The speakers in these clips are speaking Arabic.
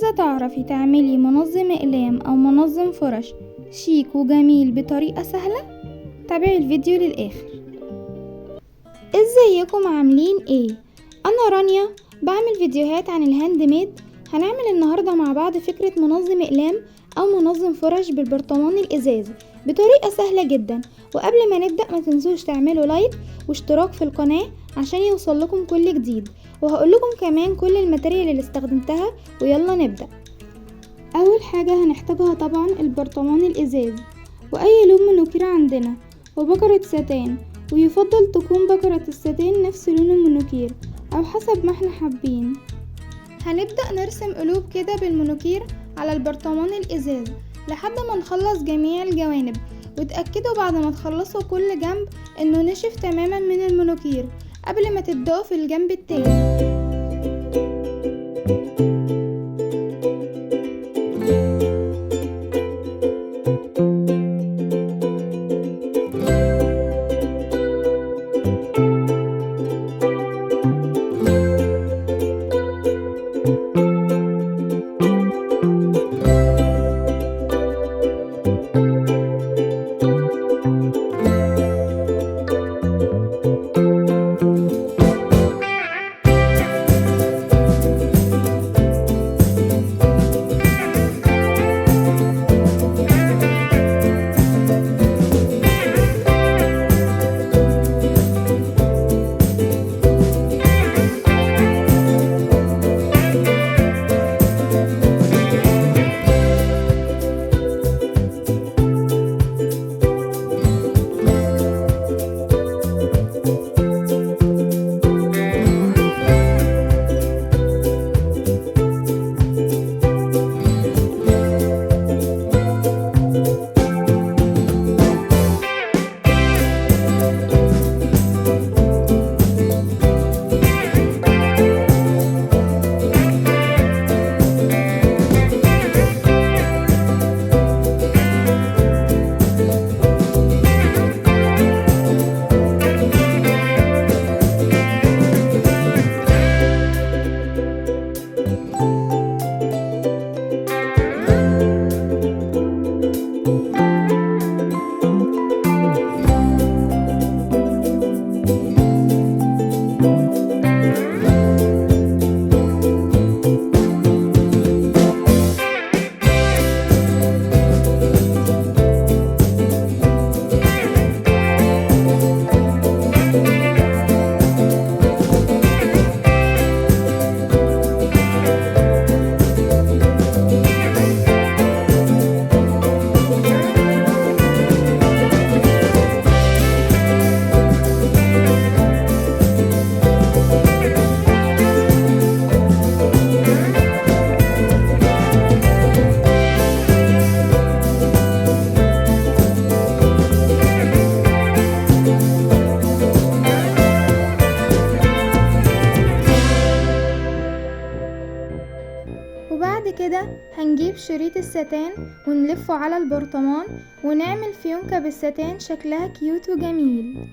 عايزة تعرفي تعملي منظم أقلام أو منظم فرش شيك وجميل بطريقة سهلة؟ تابعي الفيديو للآخر. ازيكم عاملين ايه؟ انا رانيا بعمل فيديوهات عن الهاند ميد. هنعمل النهاردة مع بعض فكرة منظم أقلام أو منظم فرش بالبرطمان الإزاز بطريقة سهلة جدا. وقبل ما نبدأ ما تنسوش تعملوا لايك واشتراك في القناة عشان يوصل لكم كل جديد، وهقول لكم كمان كل الماتيريال اللي استخدمتها. ويلا نبدأ. أول حاجة هنحتاجها طبعا البرطمان الإزاز وأي لون مونوكير عندنا وبكرة ستان، ويفضل تكون بكرة الستان نفس لون المونوكير أو حسب ما احنا حابين. هنبدأ نرسم قلوب كده بالمونوكير على البرطمان الإزاز لحد ما نخلص جميع الجوانب، وتأكدوا بعد ما تخلصوا كل جنب انه نشف تماما من المونوكير قبل ما تبدأوا في الجنب التاني. وبعد كده هنجيب شريط الستان ونلفه على البرطمان ونعمل فيونكة بالستان شكلها كيوت وجميل.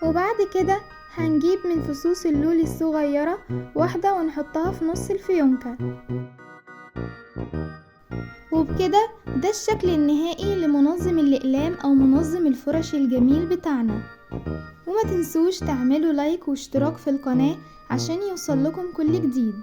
وبعد كده هنجيب من فصوص اللولي الصغيرة واحدة ونحطها في نص الفيونكة، وبكده ده الشكل النهائي لمنظم الأقلام أو منظم الفرش الجميل بتاعنا. وما تنسوش تعملوا لايك واشتراك في القناة عشان يوصل لكم كل جديد.